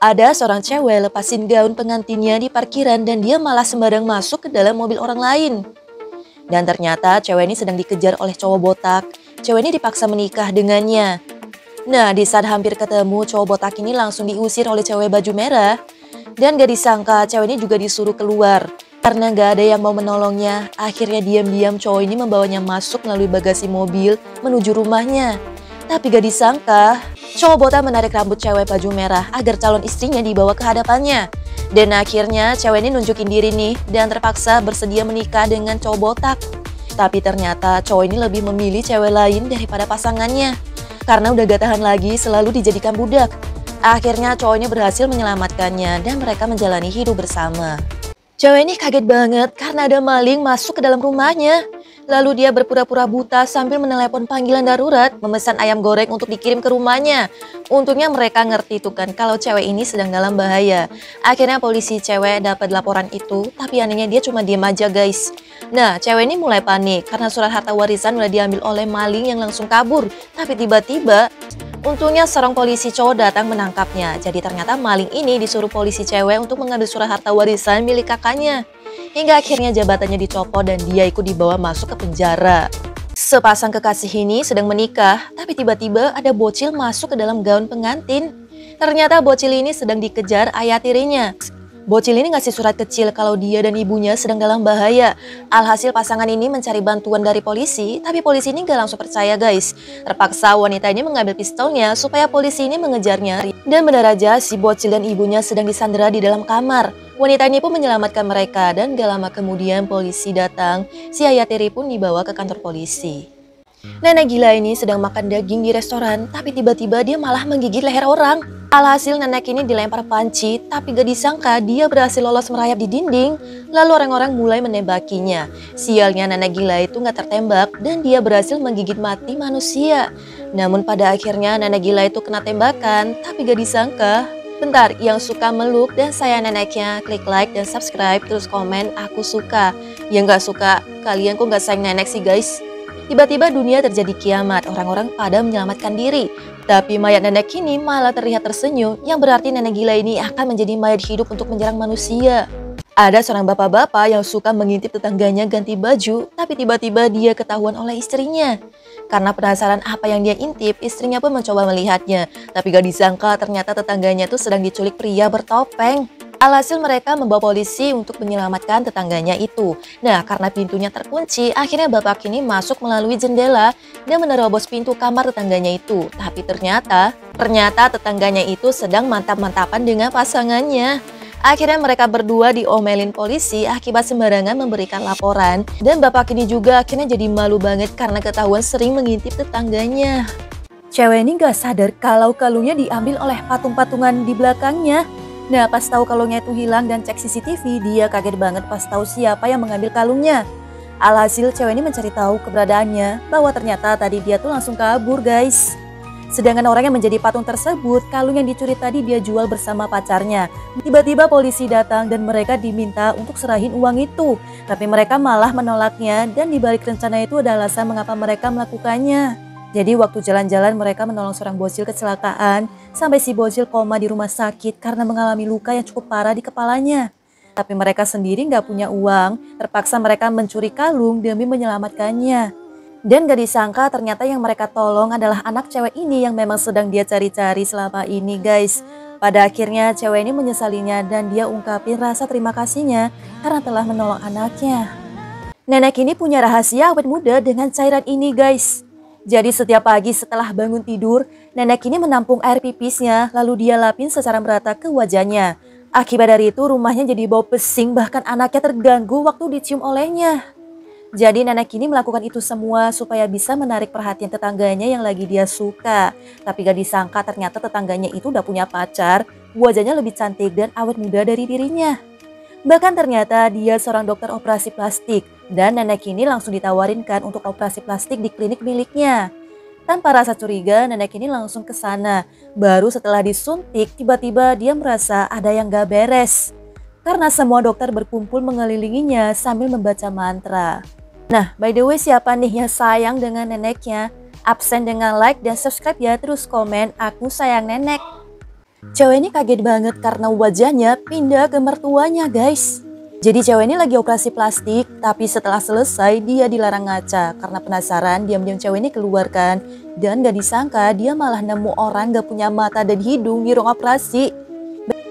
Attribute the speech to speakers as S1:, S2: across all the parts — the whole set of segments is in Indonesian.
S1: Ada seorang cewek lepasin gaun pengantinnya di parkiran dan dia malah sembarang masuk ke dalam mobil orang lain. Dan ternyata cewek ini sedang dikejar oleh cowok botak. Cewek ini dipaksa menikah dengannya. Nah, di saat hampir ketemu, cowok botak ini langsung diusir oleh cewek baju merah. Dan gak disangka cewek ini juga disuruh keluar. Karena gak ada yang mau menolongnya, akhirnya diam-diam cowok ini membawanya masuk melalui bagasi mobil menuju rumahnya. Tapi gak disangka, cowok botak menarik rambut cewek baju merah agar calon istrinya dibawa ke hadapannya. Dan akhirnya cewek ini nunjukin diri nih dan terpaksa bersedia menikah dengan cowok botak. Tapi ternyata cowok ini lebih memilih cewek lain daripada pasangannya. Karena udah gak tahan lagi selalu dijadikan budak. Akhirnya cowok ini berhasil menyelamatkannya dan mereka menjalani hidup bersama. Cewek ini kaget banget karena ada maling masuk ke dalam rumahnya. Lalu dia berpura-pura buta sambil menelepon panggilan darurat, memesan ayam goreng untuk dikirim ke rumahnya. Untungnya mereka ngerti tuh kan kalau cewek ini sedang dalam bahaya. Akhirnya polisi cewek dapat laporan itu, tapi anehnya dia cuma diem aja guys. Nah, cewek ini mulai panik karena surat harta warisan udah diambil oleh maling yang langsung kabur. Tapi tiba-tiba, untungnya seorang polisi cowok datang menangkapnya. Jadi ternyata maling ini disuruh polisi cewek untuk mengambil surat harta warisan milik kakaknya. Hingga akhirnya jabatannya dicopot dan dia ikut dibawa masuk ke penjara. Sepasang kekasih ini sedang menikah, tapi tiba-tiba ada bocil masuk ke dalam gaun pengantin. Ternyata bocil ini sedang dikejar ayah tirinya. Bocil ini ngasih surat kecil kalau dia dan ibunya sedang dalam bahaya. Alhasil pasangan ini mencari bantuan dari polisi, tapi polisi ini gak langsung percaya guys. Terpaksa wanita ini mengambil pistolnya supaya polisi ini mengejarnya. Dan benar aja si bocil dan ibunya sedang disandera di dalam kamar. Wanita ini pun menyelamatkan mereka dan gak lama kemudian polisi datang. Si ayah tiri pun dibawa ke kantor polisi. Nenek gila ini sedang makan daging di restoran, tapi tiba-tiba dia malah menggigit leher orang. Alhasil nenek ini dilempar panci, tapi gak disangka dia berhasil lolos merayap di dinding. Lalu orang-orang mulai menembakinya. Sialnya nenek gila itu gak tertembak dan dia berhasil menggigit mati manusia. Namun pada akhirnya nenek gila itu kena tembakan, tapi gak disangka. Bentar, yang suka meluk dan saya neneknya, klik like dan subscribe, terus komen aku suka. Yang gak suka, kalian kok gak sayang nenek sih guys? Tiba-tiba dunia terjadi kiamat, orang-orang pada menyelamatkan diri. Tapi mayat nenek ini malah terlihat tersenyum, yang berarti nenek gila ini akan menjadi mayat hidup untuk menyerang manusia. Ada seorang bapak-bapak yang suka mengintip tetangganya ganti baju, tapi tiba-tiba dia ketahuan oleh istrinya. Karena penasaran apa yang dia intip, istrinya pun mencoba melihatnya. Tapi gak disangka ternyata tetangganya tuh sedang diculik pria bertopeng. Alhasil mereka membawa polisi untuk menyelamatkan tetangganya itu. Nah, karena pintunya terkunci, akhirnya bapak ini masuk melalui jendela dan menerobos pintu kamar tetangganya itu. Tapi ternyata tetangganya itu sedang mantap-mantapan dengan pasangannya. Akhirnya mereka berdua diomelin polisi akibat sembarangan memberikan laporan. Dan bapak ini juga akhirnya jadi malu banget karena ketahuan sering mengintip tetangganya. Cewek ini gak sadar kalau kalungnya diambil oleh patung-patungan di belakangnya. Nah, pas tahu kalungnya itu hilang dan cek CCTV, dia kaget banget pas tahu siapa yang mengambil kalungnya. Alhasil cewek ini mencari tahu keberadaannya, bahwa ternyata tadi dia tuh langsung kabur guys. Sedangkan orang yang menjadi patung tersebut, kalung yang dicuri tadi dia jual bersama pacarnya. Tiba-tiba polisi datang dan mereka diminta untuk serahin uang itu. Tapi mereka malah menolaknya dan dibalik rencana itu ada alasan mengapa mereka melakukannya. Jadi waktu jalan-jalan mereka menolong seorang bocil kecelakaan sampai si bocil koma di rumah sakit karena mengalami luka yang cukup parah di kepalanya. Tapi mereka sendiri nggak punya uang, terpaksa mereka mencuri kalung demi menyelamatkannya. Dan gak disangka ternyata yang mereka tolong adalah anak cewek ini yang memang sedang dia cari-cari selama ini guys. Pada akhirnya cewek ini menyesalinya dan dia ungkapin rasa terima kasihnya karena telah menolong anaknya. Nenek ini punya rahasia awet muda dengan cairan ini guys. Jadi setiap pagi setelah bangun tidur, nenek ini menampung air pipisnya lalu dia lapin secara merata ke wajahnya. Akibat dari itu rumahnya jadi bau pesing, bahkan anaknya terganggu waktu dicium olehnya. Jadi nenek ini melakukan itu semua supaya bisa menarik perhatian tetangganya yang lagi dia suka. Tapi gak disangka ternyata tetangganya itu udah punya pacar, wajahnya lebih cantik dan awet muda dari dirinya. Bahkan ternyata dia seorang dokter operasi plastik. Dan nenek ini langsung ditawarinkan untuk operasi plastik di klinik miliknya. Tanpa rasa curiga, nenek ini langsung ke sana. Baru setelah disuntik, tiba-tiba dia merasa ada yang gak beres. Karena semua dokter berkumpul mengelilinginya sambil membaca mantra. Nah, by the way siapa nih yang sayang dengan neneknya? Absen dengan like dan subscribe ya, terus komen aku sayang nenek. Cewek ini kaget banget karena wajahnya pindah ke mertuanya guys. Jadi cewek ini lagi operasi plastik, tapi setelah selesai dia dilarang ngaca. Karena penasaran, diam-diam cewek ini keluarkan. Dan gak disangka dia malah nemu orang gak punya mata dan hidung di ruang operasi.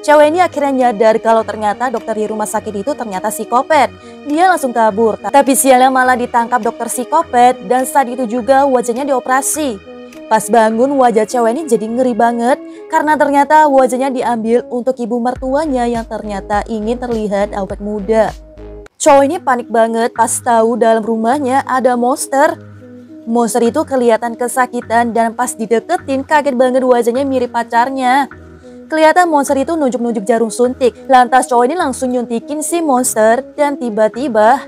S1: Cewek ini akhirnya nyadar kalau ternyata dokter di rumah sakit itu ternyata psikopat. Dia langsung kabur, tapi sialnya malah ditangkap dokter psikopat dan saat itu juga wajahnya dioperasi. Pas bangun wajah cewek ini jadi ngeri banget karena ternyata wajahnya diambil untuk ibu mertuanya yang ternyata ingin terlihat awet muda. Cowok ini panik banget pas tahu dalam rumahnya ada monster. Monster itu kelihatan kesakitan dan pas dideketin kaget banget wajahnya mirip pacarnya. Kelihatan monster itu nunjuk-nunjuk jarum suntik. Lantas cowok ini langsung nyuntikin si monster dan tiba-tiba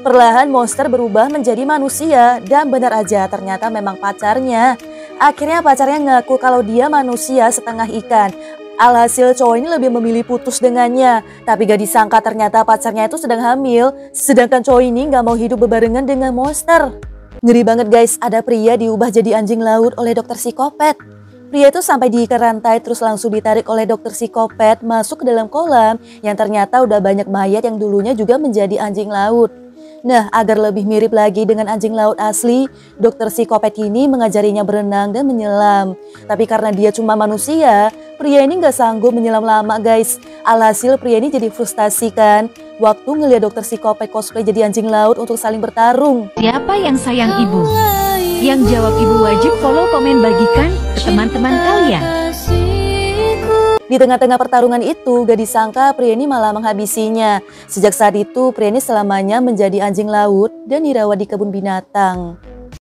S1: perlahan monster berubah menjadi manusia dan benar aja ternyata memang pacarnya. Akhirnya pacarnya ngaku kalau dia manusia setengah ikan. Alhasil cowok ini lebih memilih putus dengannya. Tapi gak disangka ternyata pacarnya itu sedang hamil. Sedangkan cowok ini gak mau hidup bebarengan dengan monster. Ngeri banget guys, ada pria diubah jadi anjing laut oleh dokter psikopat. Pria itu sampai diikat rantai terus langsung ditarik oleh dokter psikopat masuk ke dalam kolam yang ternyata udah banyak mayat yang dulunya juga menjadi anjing laut. Nah, agar lebih mirip lagi dengan anjing laut asli, dokter psikopat ini mengajarinya berenang dan menyelam. Tapi karena dia cuma manusia, pria ini gak sanggup menyelam lama guys. Alhasil pria ini jadi frustasi kan, waktu ngeliat dokter psikopat cosplay jadi anjing laut untuk saling bertarung.
S2: Siapa yang sayang ibu? Yang jawab ibu wajib follow, komen, bagikan ke teman-teman kalian.
S1: Di tengah-tengah pertarungan itu, gak disangka pria ini malah menghabisinya. Sejak saat itu, pria ini selamanya menjadi anjing laut dan dirawat di kebun binatang.